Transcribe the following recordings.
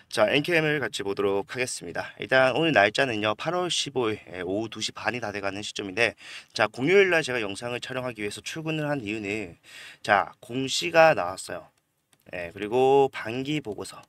자, NKM을 같이 보도록 하겠습니다. 일단 오늘 날짜는요, 8월 15일 오후 2시 반이 다 돼가는 시점인데, 자, 공휴일 날 제가 영상을 촬영하기 위해서 출근을 한 이유는, 자, 공시가 나왔어요. 그리고 반기 보고서.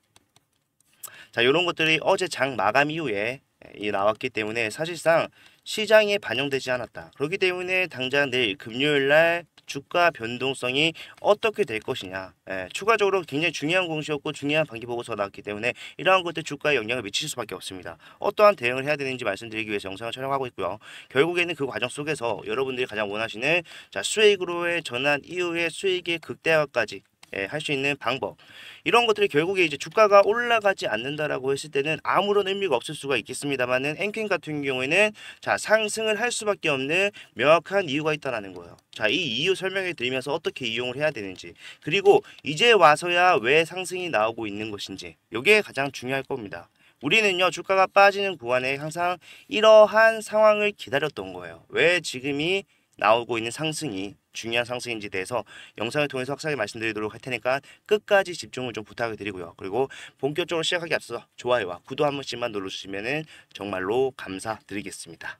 자, 이런 것들이 어제 장 마감 이후에 이 나왔기 때문에 사실상 시장에 반영되지 않았다. 그렇기 때문에 당장 내일 금요일 날 주가 변동성이 어떻게 될 것이냐. 추가적으로 굉장히 중요한 공시였고 중요한 반기 보고서가 나왔기 때문에 이러한 것들 주가에 영향을 미칠 수밖에 없습니다. 어떠한 대응을 해야 되는지 말씀드리기 위해서 영상을 촬영하고 있고요. 결국에는 그 과정 속에서 여러분들이 가장 원하시는 자, 수익으로의 전환 이후의 수익의 극대화까지 할 수 있는 방법, 이런 것들이 결국에 이제 주가가 올라가지 않는다라고 했을 때는 아무런 의미가 없을 수가 있겠습니다만은 엔캔 같은 경우에는 자, 상승을 할 수밖에 없는 명확한 이유가 있다라는 거예요. 자, 이 이유 설명해 드리면서 어떻게 이용을 해야 되는지, 그리고 이제 와서야 왜 상승이 나오고 있는 것인지, 이게 가장 중요할 겁니다. 우리는요, 주가가 빠지는 구간에 항상 이러한 상황을 기다렸던 거예요. 왜 지금이 나오고 있는 상승이 중요한 상승인지 대해서 영상을 통해서 확실하게 말씀드리도록 할 테니까 끝까지 집중을 좀 부탁을 드리고요. 그리고 본격적으로 시작하기 앞서 좋아요와 구독 한 번씩만 눌러주시면 정말로 감사드리겠습니다.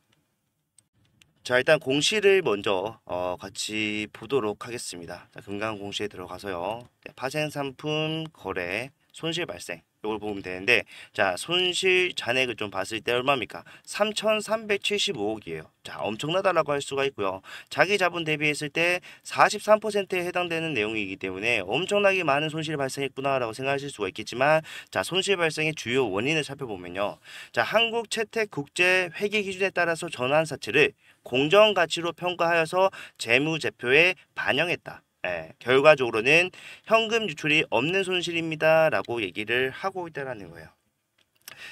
자, 일단 공시를 먼저 같이 보도록 하겠습니다. 자, 금강 공시에 들어가서요. 파생 상품 거래 손실 발생 이걸 보면 되는데, 자, 손실 잔액을 좀 봤을 때 얼마입니까? 3,375억이에요. 자, 엄청나다라고 할 수가 있고요. 자기 자본 대비했을 때 43%에 해당되는 내용이기 때문에 엄청나게 많은 손실이 발생했구나라고 생각하실 수가 있겠지만, 자, 손실 발생의 주요 원인을 살펴보면요. 자, 한국 채택 국제 회계 기준에 따라서 전환사채를 공정 가치로 평가하여서 재무제표에 반영했다. 결과적으로는 현금 유출이 없는 손실입니다라고 얘기를 하고 있다라는 거예요.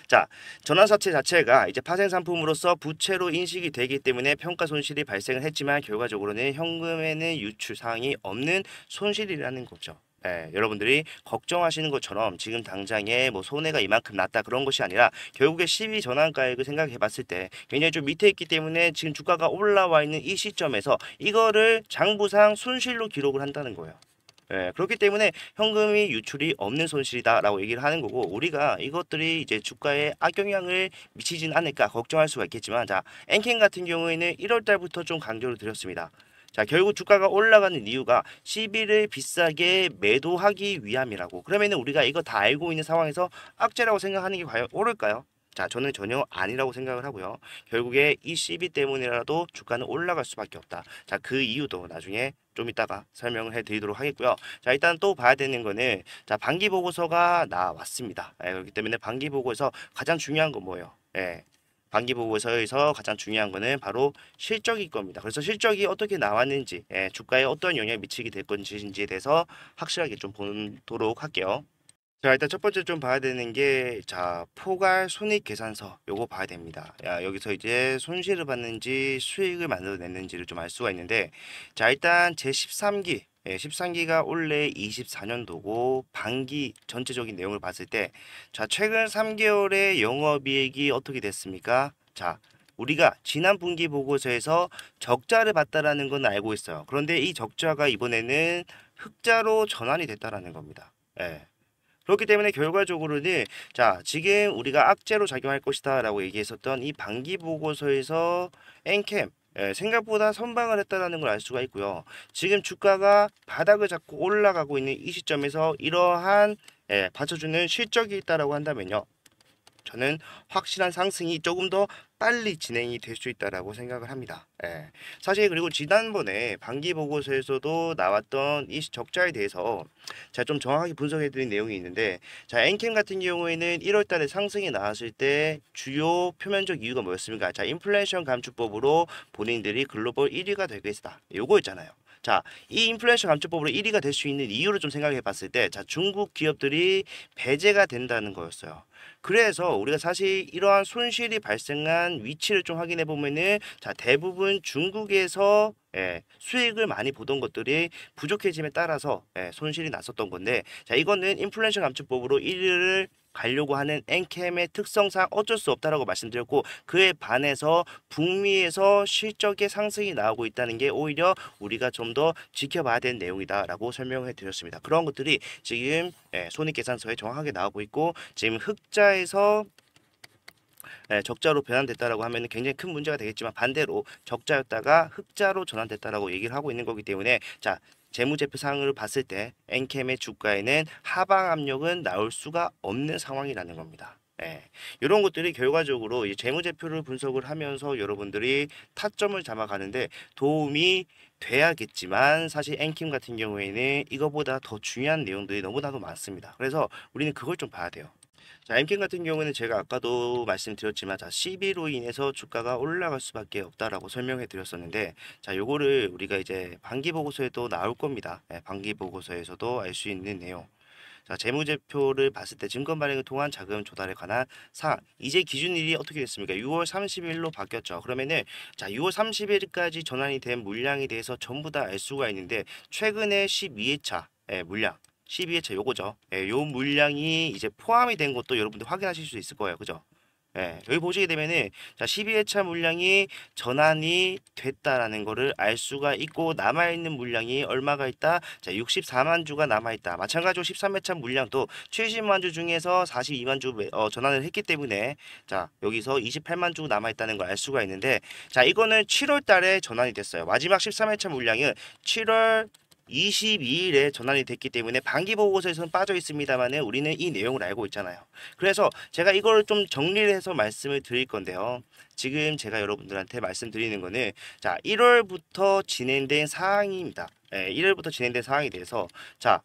자, 전환사채 자체가 이제 파생 상품으로서 부채로 인식이 되기 때문에 평가 손실이 발생을 했지만 결과적으로는 현금에는 유출 사항이 없는 손실이라는 거죠. 여러분들이 걱정하시는 것처럼 지금 당장에 뭐 손해가 이만큼 났다 그런 것이 아니라 결국에 시비 전환가액을 생각해 봤을 때 굉장히 좀 밑에 있기 때문에 지금 주가가 올라와 있는 이 시점에서 이거를 장부상 손실로 기록을 한다는 거예요. 그렇기 때문에 현금이 유출이 없는 손실이다라고 얘기를 하는 거고, 우리가 이것들이 이제 주가에 악영향을 미치진 않을까 걱정할 수가 있겠지만, 자, 엔캔 같은 경우에는 1월 달부터 좀 강조를 드렸습니다. 자, 결국 주가가 올라가는 이유가 시비를 비싸게 매도하기 위함이라고. 그러면은 우리가 이거 다 알고 있는 상황에서 악재라고 생각하는 게 과연 옳을까요? 자, 저는 전혀 아니라고 생각을 하고요. 결국에 이 시비 때문이라도 주가는 올라갈 수밖에 없다. 자, 그 이유도 나중에 좀 이따가 설명을 해드리도록 하겠고요. 자, 일단 또 봐야 되는 거는, 자, 반기 보고서가 나왔습니다. 그렇기 때문에 반기 보고서 가장 중요한 건 뭐예요? 반기 보고서에서 가장 중요한 거는 바로 실적일 겁니다. 그래서 실적이 어떻게 나왔는지, 주가에 어떤 영향을 미치게 될 건지에 대해서 확실하게 좀 보도록 할게요. 자, 일단 첫 번째 좀 봐야 되는 게, 자, 포괄 손익계산서 요거 봐야 됩니다. 여기서 이제 손실을 받는지 수익을 만들어냈는지를 좀 알 수가 있는데, 자, 일단 제 13기 13기가 올해 24년도고 반기 전체적인 내용을 봤을 때, 자, 최근 3개월의 영업이익이 어떻게 됐습니까? 자, 우리가 지난 분기 보고서에서 적자를 봤다라는 건 알고 있어요. 그런데 이 적자가 이번에는 흑자로 전환이 됐다라는 겁니다. 그렇기 때문에 결과적으로는, 자, 지금 우리가 악재로 작용할 것이다 라고 얘기했었던 이 반기 보고서에서 엔캠 생각보다 선방을 했다라는 걸 알 수가 있고요. 지금 주가가 바닥을 잡고 올라가고 있는 이 시점에서 이러한 받쳐주는 실적이 있다라고 한다면요, 저는 확실한 상승이 조금 더 빨리 진행이 될 수 있다라고 생각을 합니다. 사실 그리고 지난번에 반기 보고서에서도 나왔던 이 적자에 대해서 제가 좀 정확하게 분석해 드린 내용이 있는데, 자, 엔캠 같은 경우에는 1월 달에 상승이 나왔을 때 주요 표면적 이유가 뭐였습니까? 자, 인플레이션 감축법으로 본인들이 글로벌 1위가 되겠다. 요거 있잖아요. 자, 이 인플레이션 감축법으로 1위가 될 수 있는 이유를 좀 생각해 봤을 때, 자, 중국 기업들이 배제가 된다는 거였어요. 그래서 우리가 사실 이러한 손실이 발생한 위치를 좀 확인해 보면은, 자, 대부분 중국에서 수익을 많이 보던 것들이 부족해짐에 따라서 손실이 났었던 건데, 자, 이거는 인플레이션 감축법으로 1위를 가려고 하는 엔캠의 특성상 어쩔 수 없다라고 말씀드렸고, 그에 반해서 북미에서 실적의 상승이 나오고 있다는 게 오히려 우리가 좀 더 지켜봐야 되는 내용이다라고 설명해 드렸습니다. 그런 것들이 지금 손익계산서에 정확하게 나오고 있고, 지금 흑자에서 적자로 변환됐다라고 하면 굉장히 큰 문제가 되겠지만, 반대로 적자였다가 흑자로 전환됐다라고 얘기를 하고 있는 거기 때문에, 자, 재무제표상을 봤을 때 엔캠의 주가에는 하방 압력은 나올 수가 없는 상황이라는 겁니다. 이런 것들이 결과적으로 이 재무제표를 분석을 하면서 여러분들이 타점을 잡아가는데 도움이 돼야겠지만, 사실 엔캠 같은 경우에는 이거보다 더 중요한 내용들이 너무나도 많습니다. 그래서 우리는 그걸 좀 봐야 돼요. 자, 엠캠 같은 경우는 제가 아까도 말씀드렸지만, 자, 시비로 인해서 주가가 올라갈 수밖에 없다라고 설명해 드렸었는데, 자, 요거를 우리가 이제 반기 보고서에도 나올 겁니다. 반기 보고서에서도 알 수 있는 내용. 자, 재무제표를 봤을 때 증권 발행을 통한 자금 조달에 관한 사항. 이제 기준일이 어떻게 됐습니까? 6월 30일로 바뀌었죠. 그러면은, 자, 6월 30일까지 전환이 된 물량에 대해서 전부 다 알 수가 있는데, 최근에 12회차 물량, 12회차 요거죠. 요 물량이 이제 포함이 된 것도 여러분들 확인하실 수 있을 거예요. 그죠? 여기 보시게 되면은, 자, 12회차 물량이 전환이 됐다라는 거를 알 수가 있고, 남아있는 물량이 얼마가 있다? 자, 64만 주가 남아있다. 마찬가지로 13회차 물량도 70만 주 중에서 42만 주 전환을 했기 때문에, 자, 여기서 28만 주 남아있다는 걸 알 수가 있는데, 자, 이거는 7월 달에 전환이 됐어요. 마지막 13회차 물량은 7월 22일에 전환이 됐기 때문에 반기 보고서에서는 빠져 있습니다만 우리는 이 내용을 알고 있잖아요. 그래서 제가 이걸 좀 정리를 해서 말씀을 드릴 건데요. 지금 제가 여러분들한테 말씀드리는 거는, 자, 1월부터 진행된 사항입니다. 1월부터 진행된 사항에 대해서, 자,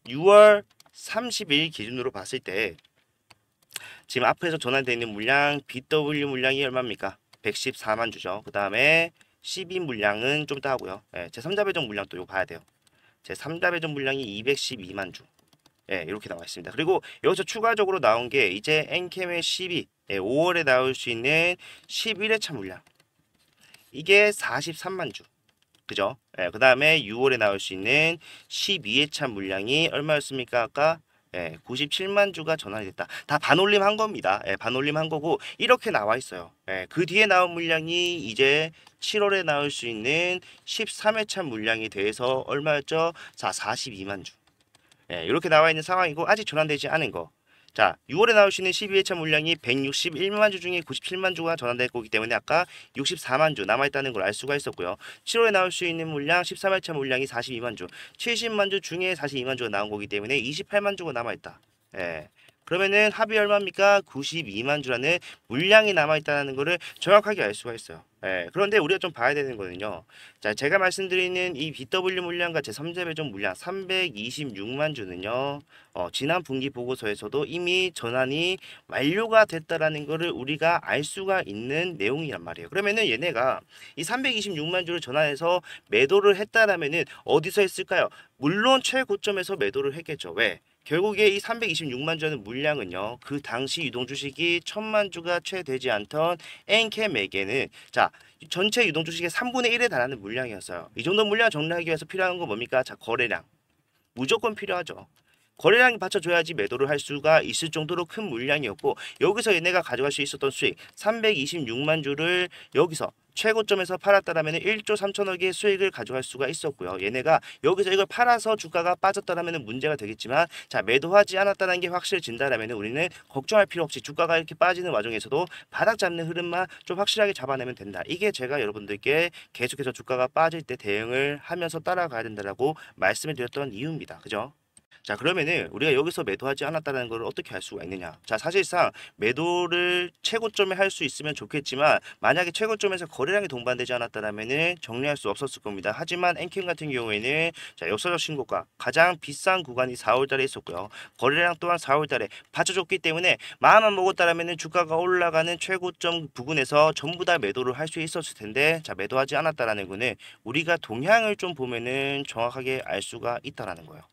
6월 30일 기준으로 봤을 때 지금 앞에서 전환되어 있는 물량, BW 물량이 얼마입니까? 114만 주죠. 그 다음에 12 물량은 좀 이따 하고요. 제3자 배정 물량 또 이거 봐야 돼요. 제3자 배정 물량이 212만 주. 이렇게 나와 있습니다. 그리고 여기서 추가적으로 나온 게 이제 엔캠의 12, 5월에 나올 수 있는 11회차 물량. 이게 43만 주. 그죠? 그 다음에 6월에 나올 수 있는 12회차 물량이 얼마였습니까? 아까 97만 주가 전환이 됐다. 다 반올림 한 겁니다. 반올림 한 거고, 이렇게 나와 있어요. 그 뒤에 나온 물량이 이제 7월에 나올 수 있는 13회차 물량에 대해서 얼마였죠? 자, 42만 주. 이렇게 나와 있는 상황이고, 아직 전환되지 않은 거. 자, 6월에 나올 수 있는 12회차 물량이 161만 주 중에 97만 주가 전환될 거기 때문에 아까 64만 주 남아있다는 걸 알 수가 있었고요. 7월에 나올 수 있는 물량 13회차 물량이 42만 주, 70만 주 중에 42만 주가 나온 거기 때문에 28만 주가 남아있다. 그러면은 합이 얼마입니까? 92만 주라는 물량이 남아있다는 거를 정확하게 알 수가 있어요. 그런데 우리가 좀 봐야 되는 거는요. 자, 제가 말씀드리는 이 BW 물량과 제3자 배정 물량 326만 주는요. 지난 분기 보고서에서도 이미 전환이 완료가 됐다라는 거를 우리가 알 수가 있는 내용이란 말이에요. 그러면은 얘네가 이 326만 주를 전환해서 매도를 했다라면은 어디서 했을까요? 물론 최고점에서 매도를 했겠죠. 왜? 결국에 이 326만 주라는 물량은요, 그 당시 유동주식이 1000만 주가 채 되지 않던 엔캠에게는, 자, 전체 유동주식의 3분의 1에 달하는 물량이었어요. 이 정도 물량 정리하기 위해서 필요한 건 뭡니까? 자, 거래량. 무조건 필요하죠. 거래량이 받쳐줘야지 매도를 할 수가 있을 정도로 큰 물량이었고, 여기서 얘네가 가져갈 수 있었던 수익 326만 주를 여기서 최고점에서 팔았다라면 1조 3천억의 수익을 가져갈 수가 있었고요. 얘네가 여기서 이걸 팔아서 주가가 빠졌다라면 문제가 되겠지만, 자, 매도하지 않았다는 게 확실해진다라면 우리는 걱정할 필요 없이 주가가 이렇게 빠지는 와중에서도 바닥 잡는 흐름만 좀 확실하게 잡아내면 된다. 이게 제가 여러분들께 계속해서 주가가 빠질 때 대응을 하면서 따라가야 된다라고 말씀을 드렸던 이유입니다. 그죠? 자, 그러면은 우리가 여기서 매도하지 않았다는 걸 어떻게 할 수가 있느냐? 자, 사실상 매도를 최고점에 할 수 있으면 좋겠지만, 만약에 최고점에서 거래량이 동반되지 않았다면은 정리할 수 없었을 겁니다. 하지만 엔캠 같은 경우에는, 자, 역사적 신고가 가장 비싼 구간이 4월달에 있었고요. 거래량 또한 4월달에 받쳐줬기 때문에 마음만 먹었다라면은 주가가 올라가는 최고점 부근에서 전부 다 매도를 할 수 있었을 텐데, 자, 매도하지 않았다라는 거는 우리가 동향을 좀 보면은 정확하게 알 수가 있다라는 거예요.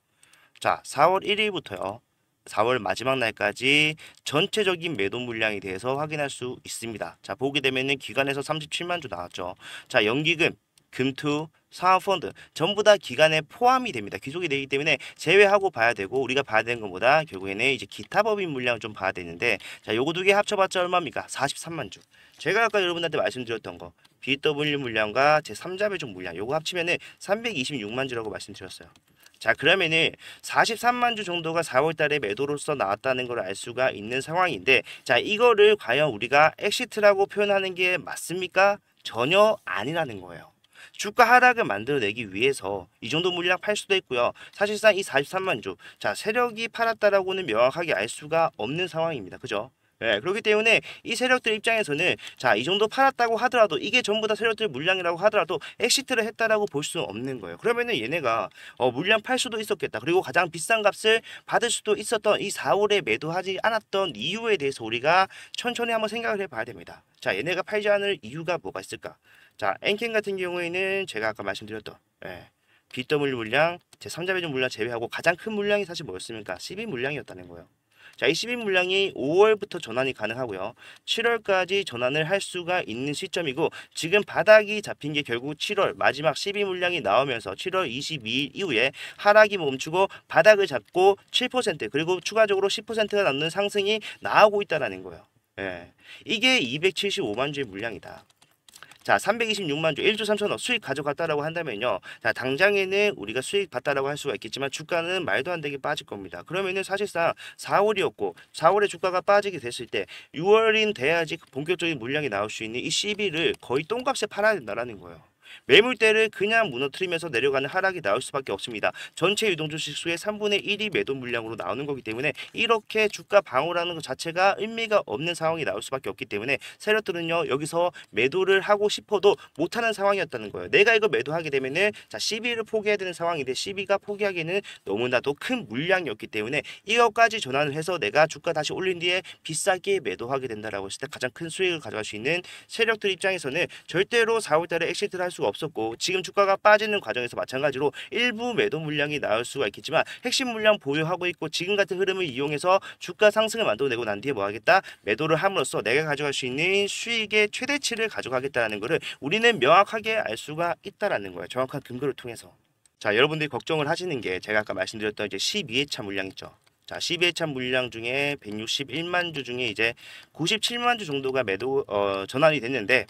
자, 4월 1일부터요. 4월 마지막 날까지 전체적인 매도 물량에 대해서 확인할 수 있습니다. 자, 보게 되면은 기관에서 37만 주 나왔죠. 자, 연기금, 금투, 사은펀드 전부 다 기간에 포함이 됩니다. 귀속이 되기 때문에 제외하고 봐야 되고 우리가 봐야 되는 것보다 결국에는 이제 기타 법인 물량을 좀 봐야 되는데 자 요거 두 개 합쳐봤자 얼마입니까? 43만 주. 제가 아까 여러분한테 말씀드렸던 거 BW 물량과 제 3자 배족 물량 요거 합치면은 326만 주라고 말씀드렸어요. 자 그러면은 43만 주 정도가 4월 달에 매도로서 나왔다는 걸 알 수가 있는 상황인데 자 이거를 과연 우리가 엑시트라고 표현하는 게 맞습니까? 전혀 아니라는 거예요. 주가 하락을 만들어내기 위해서 이 정도 물량 팔 수도 있고요. 사실상 이 43만 주, 자 세력이 팔았다라고는 명확하게 알 수가 없는 상황입니다. 그죠? 예, 그렇기 때문에 이 세력들 입장에서는 자, 이 정도 팔았다고 하더라도 이게 전부 다 세력들 물량이라고 하더라도 엑시트를 했다라고 볼 수는 없는 거예요. 그러면은 얘네가 물량 팔 수도 있었겠다. 그리고 가장 비싼 값을 받을 수도 있었던 이 4월에 매도하지 않았던 이유에 대해서 우리가 천천히 한번 생각을 해봐야 됩니다. 자, 얘네가 팔지 않을 이유가 뭐가 있을까? 자, 엔캔 같은 경우에는 제가 아까 말씀드렸던 BW 물량, 제 3자 배정 물량 제외하고 가장 큰 물량이 사실 뭐였습니까? 12 물량이었다는 거예요. 자, 이 12 물량이 5월부터 전환이 가능하고요. 7월까지 전환을 할 수가 있는 시점이고 지금 바닥이 잡힌 게 결국 7월 마지막 12 물량이 나오면서 7월 22일 이후에 하락이 멈추고 바닥을 잡고 7% 그리고 추가적으로 10%가 남는 상승이 나오고 있다는 거예요. 예. 이게 275만 주의 물량이다. 자, 326만 주, 1조 3천억 수익 가져갔다라고 한다면요. 자, 당장에는 우리가 수익 봤다라고 할 수가 있겠지만 주가는 말도 안 되게 빠질 겁니다. 그러면은 사실상 4월이었고 4월에 주가가 빠지게 됐을 때 6월인 돼야지 본격적인 물량이 나올 수 있는 이 CB를 거의 똥값에 팔아야 된다라는 거예요. 매물대를 그냥 무너뜨리면서 내려가는 하락이 나올 수밖에 없습니다. 전체 유동주식수의 3분의 1이 매도 물량으로 나오는 거기 때문에 이렇게 주가 방어라는 것 자체가 의미가 없는 상황이 나올 수밖에 없기 때문에 세력들은요 여기서 매도를 하고 싶어도 못하는 상황이었다는 거예요. 내가 이거 매도하게 되면은 자 CB를 포기해야 되는 상황인데 CB가 포기하기에는 너무나도 큰 물량이었기 때문에 이것까지 전환을 해서 내가 주가 다시 올린 뒤에 비싸게 매도하게 된다라고 했을 때 가장 큰 수익을 가져갈 수 있는 세력들 입장에서는 절대로 4월달에 엑시트를 할 수가 없었고 지금 주가가 빠지는 과정에서 마찬가지로 일부 매도 물량이 나올 수가 있겠지만 핵심 물량 보유하고 있고 지금 같은 흐름을 이용해서 주가 상승을 만들어내고 난 뒤에 뭐 하겠다? 매도를 함으로써 내가 가져갈 수 있는 수익의 최대치를 가져가겠다는 것을 우리는 명확하게 알 수가 있다라는 거예요. 정확한 근거를 통해서. 자, 여러분들이 걱정을 하시는 게 제가 아까 말씀드렸던 이제 12회차 물량 있죠. 자, 12회차 물량 중에 161만 주 중에 이제 97만 주 정도가 매도 전환이 됐는데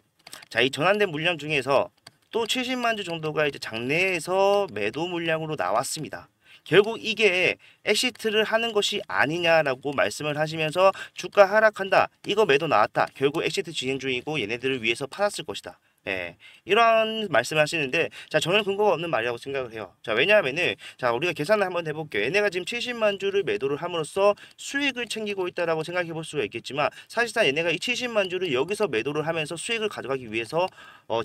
자, 이 전환된 물량 중에서 또 70만 주 정도가 이제 장내에서 매도 물량으로 나왔습니다. 결국 이게 엑시트를 하는 것이 아니냐라고 말씀을 하시면서 주가 하락한다. 이거 매도 나왔다. 결국 엑시트 진행 중이고 얘네들을 위해서 팔았을 것이다. 예, 이런 말씀을 하시는데 자 저는 근거가 없는 말이라고 생각을 해요. 자 왜냐하면은 자 우리가 계산을 한번 해볼게요. 얘네가 지금 70만 주를 매도를 함으로써 수익을 챙기고 있다라고 생각해 볼 수가 있겠지만 사실상 얘네가 이 70만 주를 여기서 매도를 하면서 수익을 가져가기 위해서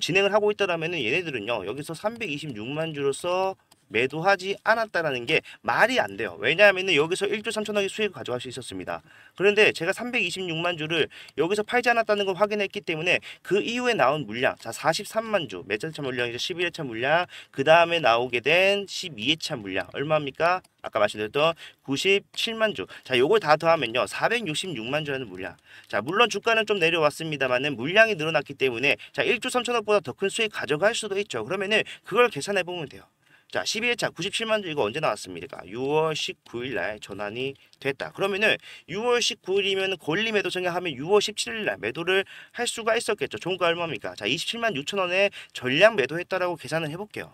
진행을 하고 있다라면은 얘네들은요 여기서 326만 주로서 매도하지 않았다라는 게 말이 안 돼요. 왜냐하면 여기서 1조 3천억의 수익을 가져갈 수 있었습니다. 그런데 제가 326만 주를 여기서 팔지 않았다는 걸 확인했기 때문에 그 이후에 나온 물량, 자 43만 주, 몇 회차 물량이죠? 11회차 물량, 그 다음에 나오게 된 12회차 물량 얼마입니까? 아까 말씀드렸던 97만 주. 자, 요걸 다 더하면요 466만 주라는 물량. 자, 물론 주가는 좀 내려왔습니다만은 물량이 늘어났기 때문에 자 1조 3천억보다 더 큰 수익 가져갈 수도 있죠. 그러면은 그걸 계산해 보면 돼요. 자, 12회차 97만 주 이거 언제 나왔습니까? 6월 19일 날 전환이 됐다. 그러면은 6월 19일이면 권리 매도 정하면 6월 17일 날 매도를 할 수가 있었겠죠. 종가 얼마입니까? 자, 27만 6천 원에 전량 매도했다라고 계산을 해볼게요.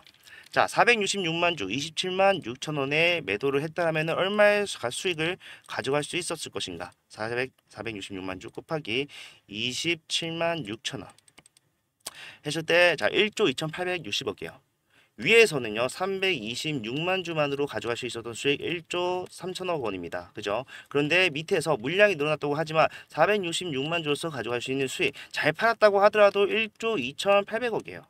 자, 466만 주 27만 6천 원에 매도를 했다면 얼마의 수익을 가져갈 수 있었을 것인가? 466만 주 곱하기 27만 6천 원 했을 때 자, 1조 2,860억이에요. 위에서는요 326만 주만으로 가져갈 수 있었던 수익 1조 3천억 원입니다. 그죠? 그런데 밑에서 물량이 늘어났다고 하지만 466만 주로서 가져갈 수 있는 수익 잘 팔았다고 하더라도 1조 2,800억이에요.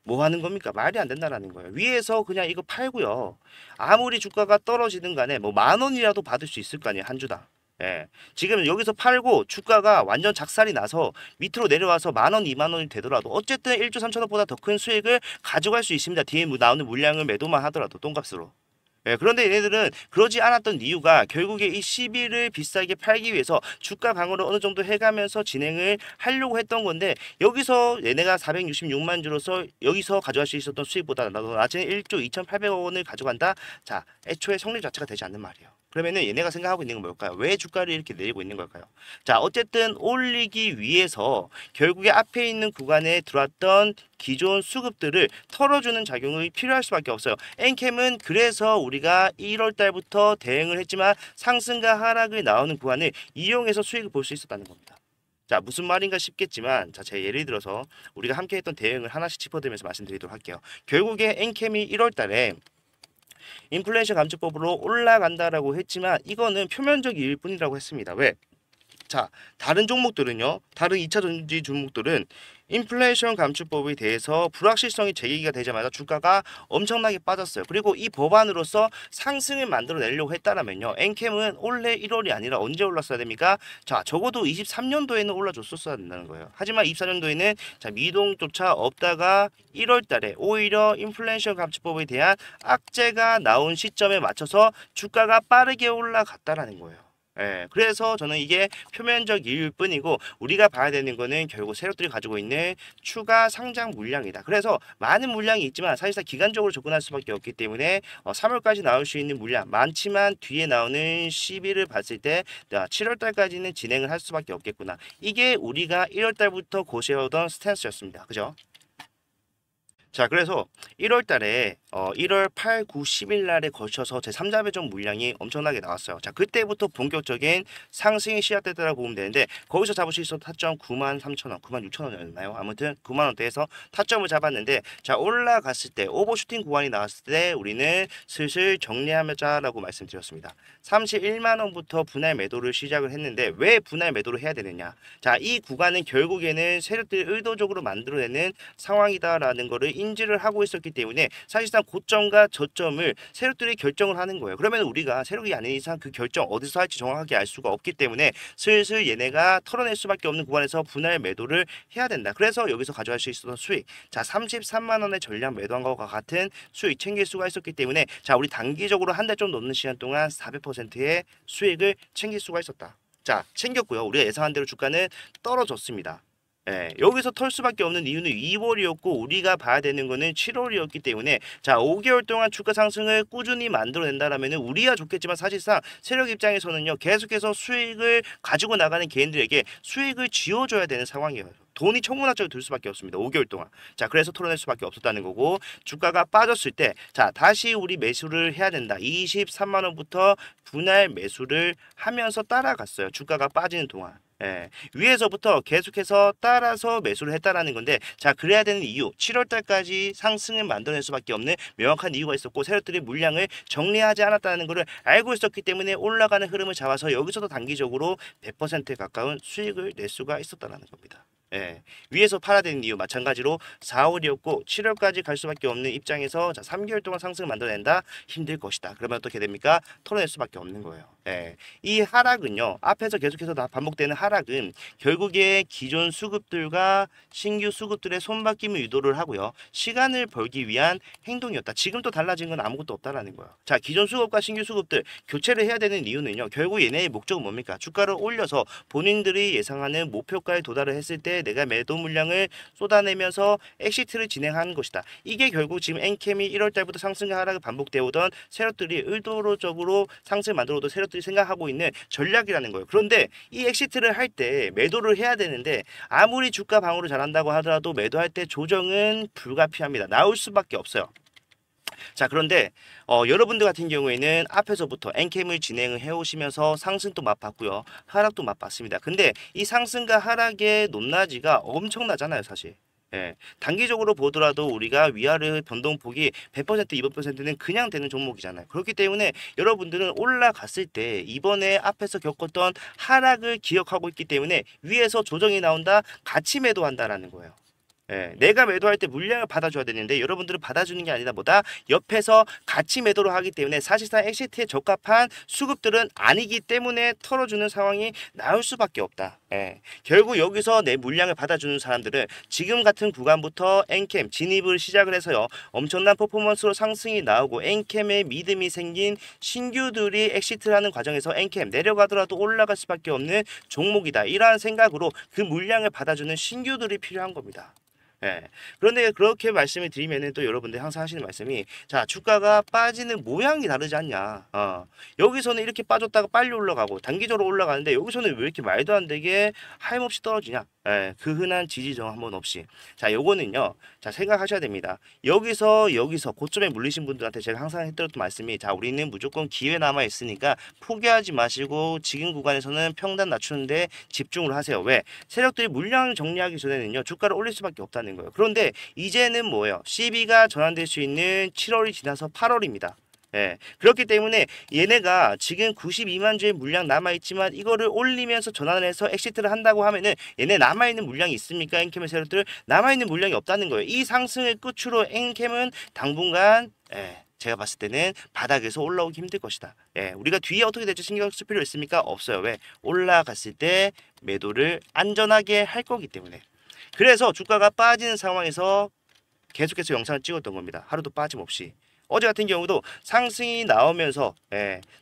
뭐 하는 겁니까? 말이 안 된다라는 거예요. 위에서 그냥 이거 팔고요. 아무리 주가가 떨어지든 간에 뭐 10,000원이라도 받을 수 있을 거 아니에요. 한 주당. 예. 지금 여기서 팔고 주가가 완전 작살이 나서 밑으로 내려와서 10,000원, 20,000원이 되더라도 어쨌든 1조 3천억보다 더 큰 수익을 가져갈 수 있습니다. 뒤에 나오는 물량을 매도만 하더라도 똥값으로. 예, 그런데 얘네들은 그러지 않았던 이유가 결국에 이 시비를 비싸게 팔기 위해서 주가 방어를 어느 정도 해가면서 진행을 하려고 했던 건데 여기서 얘네가 466만 주로서 여기서 가져갈 수 있었던 수익보다 낮은 1조 2,800억 원을 가져간다. 자, 애초에 성립 자체가 되지 않는 말이에요. 그러면은 얘네가 생각하고 있는 건 뭘까요? 왜 주가를 이렇게 내리고 있는 걸까요? 자, 어쨌든 올리기 위해서 결국에 앞에 있는 구간에 들어왔던 기존 수급들을 털어주는 작용이 필요할 수밖에 없어요. 엔캠은 그래서 우리가 1월 달부터 대응을 했지만 상승과 하락을 나오는 구간을 이용해서 수익을 볼 수 있었다는 겁니다. 자, 무슨 말인가 싶겠지만 자, 제 예를 들어서 우리가 함께 했던 대응을 하나씩 짚어드리면서 말씀드리도록 할게요. 결국에 엔캠이 1월 달에 인플레이션 감축법으로 올라간다라고 했지만 이거는 표면적일 뿐이라고 했습니다. 왜? 자, 다른 종목들은요. 다른 2차 전지 종목들은 인플레이션 감축법에 대해서 불확실성이 제기가 되자마자 주가가 엄청나게 빠졌어요. 그리고 이 법안으로서 상승을 만들어내려고 했다라면요. 엔캠은 올해 1월이 아니라 언제 올랐어야 됩니까? 자, 적어도 23년도에는 올라줬었어야 된다는 거예요. 하지만 24년도에는 자, 미동조차 없다가 1월 달에 오히려 인플레이션 감축법에 대한 악재가 나온 시점에 맞춰서 주가가 빠르게 올라갔다라는 거예요. 예, 그래서 저는 이게 표면적 이유일 뿐이고 우리가 봐야 되는 거는 결국 세력들이 가지고 있는 추가 상장 물량이다. 그래서 많은 물량이 있지만 사실상 기간적으로 접근할 수밖에 없기 때문에 3월까지 나올 수 있는 물량 많지만 뒤에 나오는 시비를 봤을 때 7월 달까지는 진행을 할 수밖에 없겠구나. 이게 우리가 1월 달부터 고세우던 스탠스였습니다. 그죠? 자, 그래서 1월 달에 1월 8, 9, 10일 날에 걸쳐서 제3자 배정 물량이 엄청나게 나왔어요. 자, 그때부터 본격적인 상승이 시작됐다고 보면 되는데 거기서 잡을 수 있었던 타점 93,000원, 96,000원이었나요? 아무튼 9만원대에서 타점을 잡았는데 자, 올라갔을 때 오버슈팅 구간이 나왔을 때 우리는 슬슬 정리하자라고 말씀드렸습니다. 31만원부터 분할 매도를 시작을 했는데 왜 분할 매도를 해야 되느냐? 자, 이 구간은 결국에는 세력들이 의도적으로 만들어내는 상황이다라는 거를 인지를 하고 있었기 때문에 사실상 고점과 저점을 세력들이 결정을 하는 거예요. 그러면 우리가 세력이 아닌 이상 그 결정 어디서 할지 정확하게 알 수가 없기 때문에 슬슬 얘네가 털어낼 수밖에 없는 구간에서 분할 매도를 해야 된다. 그래서 여기서 가져갈 수 있었던 수익, 자 33만 원의 전량 매도한 것과 같은 수익 챙길 수가 있었기 때문에 자 우리 단기적으로 한 달 좀 넘는 시간 동안 400%의 수익을 챙길 수가 있었다. 자, 챙겼고요. 우리가 예상한 대로 주가는 떨어졌습니다. 예, 여기서 털 수밖에 없는 이유는 2월이었고 우리가 봐야 되는 거는 7월이었기 때문에 자 5개월 동안 주가 상승을 꾸준히 만들어낸다라면 우리야 좋겠지만 사실상 세력 입장에서는요 계속해서 수익을 가지고 나가는 개인들에게 수익을 쥐어줘야 되는 상황이에요. 돈이 천문학적으로 들 수밖에 없습니다. 5개월 동안. 자, 그래서 털어낼 수밖에 없었다는 거고 주가가 빠졌을 때 자, 다시 우리 매수를 해야 된다. 23만 원부터 분할 매수를 하면서 따라갔어요. 주가가 빠지는 동안. 예, 위에서부터 계속해서 따라서 매수를 했다라는 건데 자 그래야 되는 이유 7월 달까지 상승을 만들어낼 수밖에 없는 명확한 이유가 있었고 세력들이 물량을 정리하지 않았다는 것을 알고 있었기 때문에 올라가는 흐름을 잡아서 여기서도 단기적으로 100%에 가까운 수익을 낼 수가 있었다는 겁니다. 예, 위에서 팔아야 되는 이유 마찬가지로 4월이었고 7월까지 갈 수밖에 없는 입장에서 자 3개월 동안 상승을 만들어낸다 힘들 것이다. 그러면 어떻게 됩니까? 털어낼 수밖에 없는 거예요. 예, 이 하락은요 앞에서 계속해서 반복되는 하락은 결국에 기존 수급들과 신규 수급들의 손바뀜을 유도를 하고요 시간을 벌기 위한 행동이었다. 지금 또 달라진 건 아무것도 없다라는 거예요. 자, 기존 수급과 신규 수급들 교체를 해야 되는 이유는요 결국 얘네의 목적은 뭡니까? 주가를 올려서 본인들이 예상하는 목표가에 도달을 했을 때 내가 매도 물량을 쏟아내면서 엑시트를 진행하는 것이다. 이게 결국 지금 엔캠이 1월 달부터 상승과 하락을 반복되어 오던 세력들이 의도적으로 상승을 만들어 오던 세력들이 생각하고 있는 전략이라는 거예요. 그런데 이 엑시트를 할 때 매도를 해야 되는데 아무리 주가 방어를 잘한다고 하더라도 매도할 때 조정은 불가피합니다. 나올 수밖에 없어요. 자, 그런데 여러분들 같은 경우에는 앞에서부터 엔캠을 진행을 해오시면서 상승도 맛봤고요 하락도 맛봤습니다. 근데 이 상승과 하락의 높낮이가 엄청나잖아요 사실. 예, 단기적으로 보더라도 우리가 위아래 변동폭이 100% 200%는 그냥 되는 종목이잖아요. 그렇기 때문에 여러분들은 올라갔을 때 이번에 앞에서 겪었던 하락을 기억하고 있기 때문에 위에서 조정이 나온다 같이 매도한다라는 거예요. 예, 내가 매도할 때 물량을 받아줘야 되는데 여러분들은 받아주는 게 아니다 보다 옆에서 같이 매도를 하기 때문에 사실상 엑시트에 적합한 수급들은 아니기 때문에 털어주는 상황이 나올 수밖에 없다. 예, 결국 여기서 내 물량을 받아주는 사람들은 지금 같은 구간부터 엔캠 진입을 시작을 해서요 엄청난 퍼포먼스로 상승이 나오고 엔캠에 믿음이 생긴 신규들이 엑시트를 하는 과정에서 엔캠 내려가더라도 올라갈 수밖에 없는 종목이다. 이러한 생각으로 그 물량을 받아주는 신규들이 필요한 겁니다. 예. 그런데 그렇게 말씀을 드리면은 또 여러분들 항상 하시는 말씀이 자 주가가 빠지는 모양이 다르지 않냐. 여기서는 이렇게 빠졌다가 빨리 올라가고 단기적으로 올라가는데 여기서는 왜 이렇게 말도 안 되게 하염없이 떨어지냐. 예, 그 흔한 지지정 한번 없이. 자 요거는요. 자 생각하셔야 됩니다. 여기서 고점에 물리신 분들한테 제가 항상 했던 말씀이 자 우리는 무조건 기회 남아 있으니까 포기하지 마시고 지금 구간에서는 평단 낮추는데 집중을 하세요. 왜? 세력들이 물량 정리하기 전에는요 주가를 올릴 수밖에 없다는 거예요. 그런데 이제는 뭐예요? 시비가 전환될 수 있는 7월이 지나서 8월입니다. 예, 그렇기 때문에 얘네가 지금 92만 주의 물량 남아있지만 이거를 올리면서 전환을 해서 엑시트를 한다고 하면은 얘네 남아있는 물량이 있습니까? 엔캠의 세력들 남아있는 물량이 없다는 거예요. 이 상승을 끝으로 엔캠은 당분간 제가 봤을 때는 바닥에서 올라오기 힘들 것이다. 우리가 뒤에 어떻게 될지 신경 쓸 필요 있습니까? 없어요. 왜? 올라갔을 때 매도를 안전하게 할 거기 때문에. 그래서 주가가 빠지는 상황에서 계속해서 영상을 찍었던 겁니다. 하루도 빠짐없이. 어제 같은 경우도 상승이 나오면서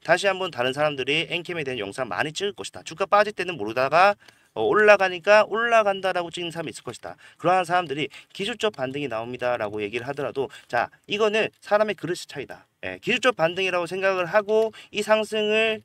다시 한번 다른 사람들이 엔캠에 대한 영상 많이 찍을 것이다. 주가 빠질 때는 모르다가 올라가니까 올라간다라고 찍는 사람이 있을 것이다. 그러한 사람들이 기술적 반등이 나옵니다라고 얘기를 하더라도 자 이거는 사람의 그릇의 차이다. 기술적 반등이라고 생각을 하고 이 상승을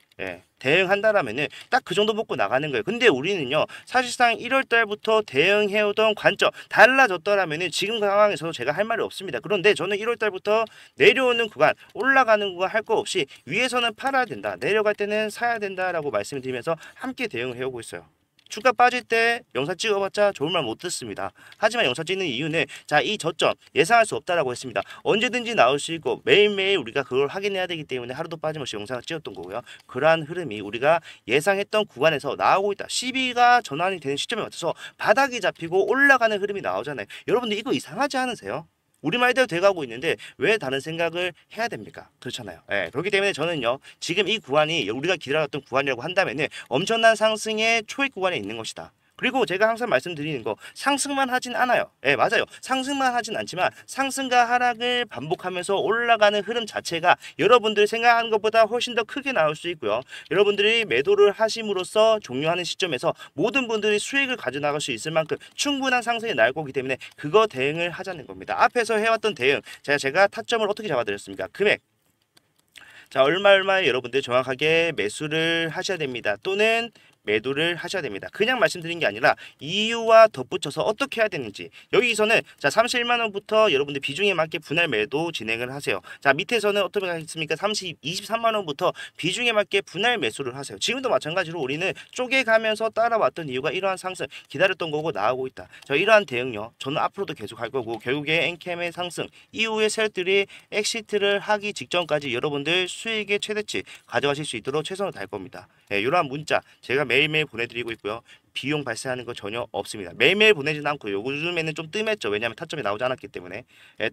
대응한다라면은 딱 그 정도 먹고 나가는 거예요. 근데 우리는요 사실상 1월 달부터 대응해오던 관점 달라졌더라면은 지금 상황에서 제가 할 말이 없습니다. 그런데 저는 1월 달부터 내려오는 구간 올라가는 구간 할 거 없이 위에서는 팔아야 된다. 내려갈 때는 사야 된다라고 말씀을 드리면서 함께 대응을 해오고 있어요. 주가 빠질 때 영상 찍어봤자 좋은 말 못 듣습니다. 하지만 영상 찍는 이유는 자 이 저점 예상할 수 없다라고 했습니다. 언제든지 나올 수 있고 매일매일 우리가 그걸 확인해야 되기 때문에 하루도 빠짐없이 영상을 찍었던 거고요. 그러한 흐름이 우리가 예상했던 구간에서 나오고 있다. 시비가 전환이 되는 시점에 맞춰서 바닥이 잡히고 올라가는 흐름이 나오잖아요. 여러분들 이거 이상하지 않으세요? 우리 말대로 돼가고 있는데 왜 다른 생각을 해야 됩니까? 그렇잖아요. 그렇기 때문에 저는요 지금 이 구간이 우리가 기다렸던 구간이라고 한다면은 엄청난 상승의 초입 구간에 있는 것이다. 그리고 제가 항상 말씀드리는 거 상승만 하진 않아요. 맞아요. 상승만 하진 않지만 상승과 하락을 반복하면서 올라가는 흐름 자체가 여러분들이 생각하는 것보다 훨씬 더 크게 나올 수 있고요. 여러분들이 매도를 하심으로써 종료하는 시점에서 모든 분들이 수익을 가져나갈 수 있을 만큼 충분한 상승이 나올 거기 때문에 그거 대응을 하자는 겁니다. 앞에서 해왔던 대응 제가 타점을 어떻게 잡아드렸습니까? 금액 자 얼마에 여러분들 정확하게 매수를 하셔야 됩니다. 또는 매도를 하셔야 됩니다. 그냥 말씀드린 게 아니라 이유와 덧붙여서 어떻게 해야 되는지 여기서는 자 31만 원부터 여러분들 비중에 맞게 분할 매도 진행을 하세요. 자 밑에서는 어떻게 하겠습니까? 23만 원부터 비중에 맞게 분할 매수를 하세요. 지금도 마찬가지로 우리는 쪼개가면서 따라왔던 이유가 이러한 상승 기다렸던 거고 나오고 있다. 자 이러한 대응요 저는 앞으로도 계속 할 거고 결국에 엔캠의 상승 이후에 세력들이 엑시트를 하기 직전까지 여러분들 수익의 최대치 가져가실 수 있도록 최선을 다할 겁니다. 이러한 문자 제가 매일매일 보내드리고 있고요. 비용 발생하는 거 전혀 없습니다. 매일매일 보내지는 않고 요즘에는 좀 뜸했죠. 왜냐하면 타점이 나오지 않았기 때문에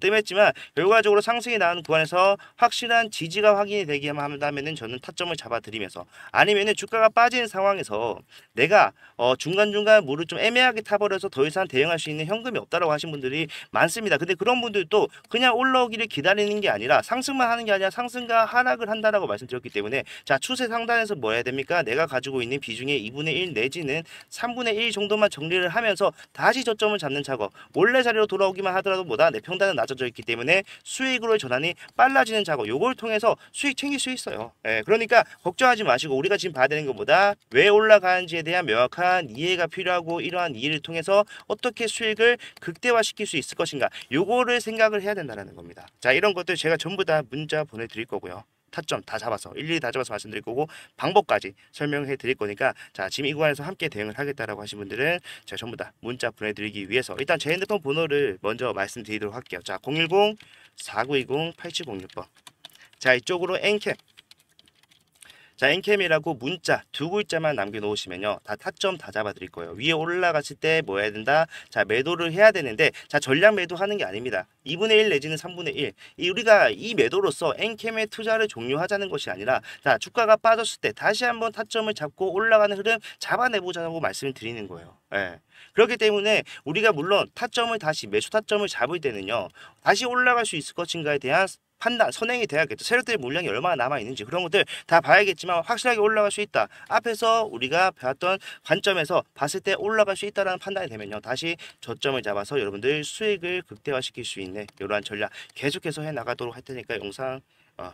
뜸했지만 결과적으로 상승이 나오는 구간에서 확실한 지지가 확인이 되기만 한다면은 저는 타점을 잡아드리면서 아니면은 주가가 빠지는 상황에서 내가 중간중간 물을 좀 애매하게 타버려서 더 이상 대응할 수 있는 현금이 없다라고 하신 분들이 많습니다. 근데 그런 분들도 그냥 올라오기를 기다리는 게 아니라 상승만 하는 게 아니라 상승과 하락을 한다라고 말씀드렸기 때문에 자 추세 상단에서 뭐 해야 됩니까? 내가 가지고 있는 비중의 2분의 1 내지는 3분의 1 정도만 정리를 하면서 다시 저점을 잡는 작업 원래 자리로 돌아오기만 하더라도 보다 내 평단은 낮아져 있기 때문에 수익으로의 전환이 빨라지는 작업 요걸 통해서 수익 챙길 수 있어요. 그러니까 걱정하지 마시고 우리가 지금 봐야 되는 것보다 왜 올라가는지에 대한 명확한 이해가 필요하고 이러한 이해를 통해서 어떻게 수익을 극대화시킬 수 있을 것인가 요거를 생각을 해야 된다는 겁니다. 자 이런 것들 제가 전부 다 문자 보내드릴 거고요. 타점 다 잡아서 일일이 다 잡아서 말씀드릴 거고 방법까지 설명해 드릴 거니까 자 지금 이 구간에서 함께 대응을 하겠다라고 하신 분들은 제가 전부 다 문자 보내드리기 위해서 일단 제 핸드폰 번호를 먼저 말씀드리도록 할게요. 자 010-4920-8706번 자 이쪽으로 엔캠 자, 엔캠이라고 문자 두 글자만 남겨놓으시면요, 다 타점 다 잡아드릴 거예요. 위에 올라갔을 때 뭐 해야 된다? 자, 매도를 해야 되는데, 자, 전량 매도하는 게 아닙니다. 2분의 1 내지는 3분의 1. 우리가 이 매도로서 엔캠의 투자를 종료하자는 것이 아니라, 자, 주가가 빠졌을 때 다시 한번 타점을 잡고 올라가는 흐름 잡아내보자고 말씀을 드리는 거예요. 예. 그렇기 때문에 우리가 물론 타점을 다시 매수 타점을 잡을 때는요, 다시 올라갈 수 있을 것인가에 대한 판단, 선행이 돼야겠죠. 세력들의 물량이 얼마나 남아있는지 그런 것들 다 봐야겠지만 확실하게 올라갈 수 있다. 앞에서 우리가 봤던 관점에서 봤을 때 올라갈 수 있다라는 판단이 되면요, 다시 저점을 잡아서 여러분들 수익을 극대화시킬 수 있는 이러한 전략 계속해서 해나가도록 할 테니까 영상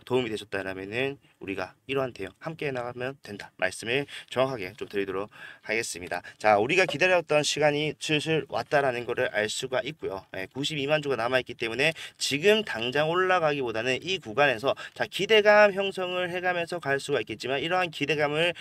도움이 되셨다라면은 우리가 이러한 대응 함께 해나가면 된다 말씀을 정확하게 좀 드리도록 하겠습니다. 자, 우리가 기다렸던 시간이 슬슬 왔다라는 것을 알 수가 있고요. 92만 주가 남아있기 때문에 지금 당장 올라가기보다는 이 구간에서 자, 기대감 형성을 해가면서 갈 수가 있겠지만, 이러한 기대감을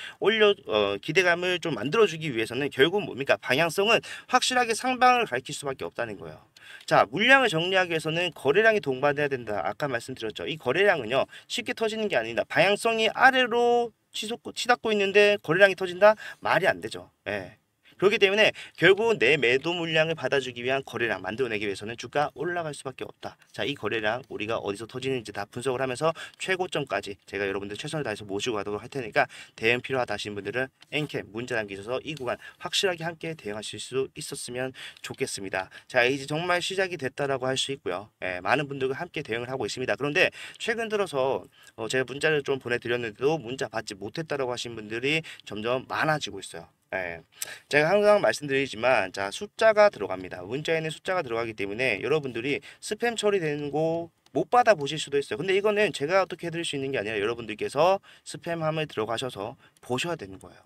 기대감을 좀 만들어주기 위해서는 결국 뭡니까? 방향성은 확실하게 상방을 가리킬 수밖에 없다는 거예요. 자, 물량을 정리하기 위해서는 거래량이 동반돼야 된다. 아까 말씀드렸죠. 이 거래량은요, 쉽게 터지는 게 아니다. 방향성이 아래로 치닫고 있는데 거래량이 터진다? 말이 안 되죠. 예. 그렇기 때문에 결국 내 매도 물량을 받아주기 위한 거래량 만들어내기 위해서는 주가 올라갈 수밖에 없다. 자, 이 거래량 우리가 어디서 터지는지 다 분석을 하면서 최고점까지 제가 여러분들 최선을 다해서 모시고 가도록 할 테니까, 대응 필요하다 하신 분들은 엔캠 문자 남기셔서 이 구간 확실하게 함께 대응하실 수 있었으면 좋겠습니다. 자, 이제 정말 시작이 됐다라고 할 수 있고요. 많은 분들과 함께 대응을 하고 있습니다. 그런데 최근 들어서 제가 문자를 좀 보내드렸는데도 문자 받지 못했다라고 하신 분들이 점점 많아지고 있어요. 제가 항상 말씀드리지만, 자, 숫자가 들어갑니다. 문자에는 숫자가 들어가기 때문에 여러분들이 스팸 처리되는 거 못 받아 보실 수도 있어요. 근데 이거는 제가 어떻게 해드릴 수 있는 게 아니라 여러분들께서 스팸함을 들어가셔서 보셔야 되는 거예요.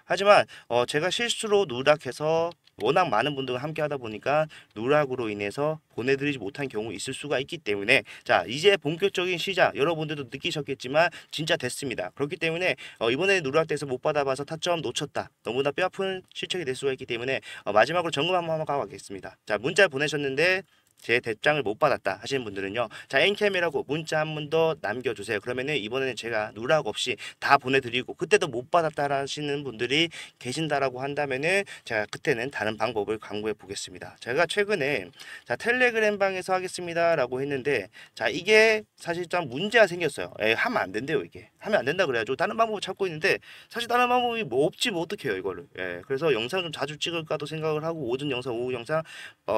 하지만 제가 실수로 누락해서 워낙 많은 분들과 함께 하다 보니까 누락으로 인해서 보내드리지 못한 경우 있을 수가 있기 때문에, 자, 이제 본격적인 시작 여러분들도 느끼셨겠지만 진짜 됐습니다. 그렇기 때문에 이번에 누락돼서 못 받아봐서 타점 놓쳤다, 너무나 뼈아픈 실책이 될 수가 있기 때문에 마지막으로 점검 한번 가겠습니다. 자, 문자 보내셨는데 제 대장을 못 받았다 하시는 분들은요, 자, 엔캠이라고 문자 한 번 더 남겨주세요. 그러면은 이번에는 제가 누락 없이 다 보내드리고, 그때도 못 받았다 하시는 분들이 계신다라고 한다면은 제가 그때는 다른 방법을 강구해 보겠습니다. 제가 최근에 자, 텔레그램 방에서 하겠습니다라고 했는데, 자, 이게 사실상 문제가 생겼어요. 하면 안 된대요. 이게 하면 안 된다 그래가지고 다른 방법을 찾고 있는데, 사실 다른 방법이 뭐 없지 뭐 어떡해요 이거를. 그래서 영상 좀 자주 찍을까도 생각을 하고, 오전 영상 오후 영상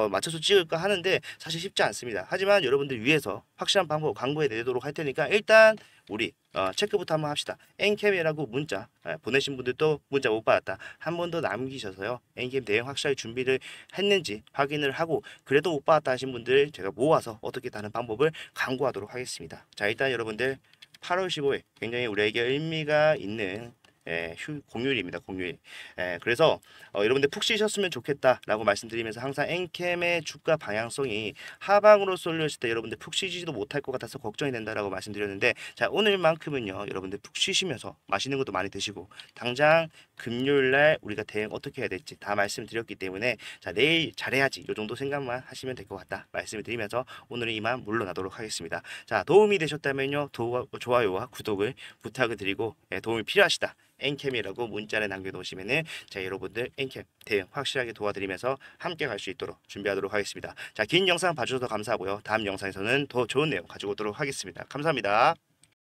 맞춰서 찍을까 하는데 사실 쉽지 않습니다. 하지만 여러분들 위해서 확실한 방법 강구해 내도록 할 테니까, 일단 우리 체크부터 한번 합시다. 엔캠이라고 문자 보내신 분들도 문자 못 받았다 한 번 더 남기셔서요, 엔캠 대응 확실하게 준비를 했는지 확인을 하고, 그래도 못 받았다 하신 분들 제가 모아서 어떻게 다른 방법을 강구하도록 하겠습니다. 자, 일단 여러분들 8월 15일 굉장히 우리에게 의미가 있는 공휴일입니다. 공휴일. 그래서 여러분들 푹 쉬셨으면 좋겠다라고 말씀드리면서, 항상 엔캠의 주가 방향성이 하방으로 쏠렸을 때 여러분들 푹 쉬지도 못할 것 같아서 걱정이 된다라고 말씀드렸는데, 자, 오늘만큼은요 여러분들 푹 쉬시면서 맛있는 것도 많이 드시고, 당장 금요일날 우리가 대응 어떻게 해야 될지 다 말씀드렸기 때문에, 자, 내일 잘해야지 요 정도 생각만 하시면 될 것 같다 말씀을 드리면서 오늘은 이만 물러나도록 하겠습니다. 자, 도움이 되셨다면요 좋아요와 구독을 부탁을 드리고, 도움이 필요하시다 엔캠이라고 문자를 남겨놓으시면은 자, 여러분들 엔캠 대응 확실하게 도와드리면서 함께 갈 수 있도록 준비하도록 하겠습니다. 자, 긴 영상 봐주셔서 감사하고요. 다음 영상에서는 더 좋은 내용 가지고 오도록 하겠습니다. 감사합니다.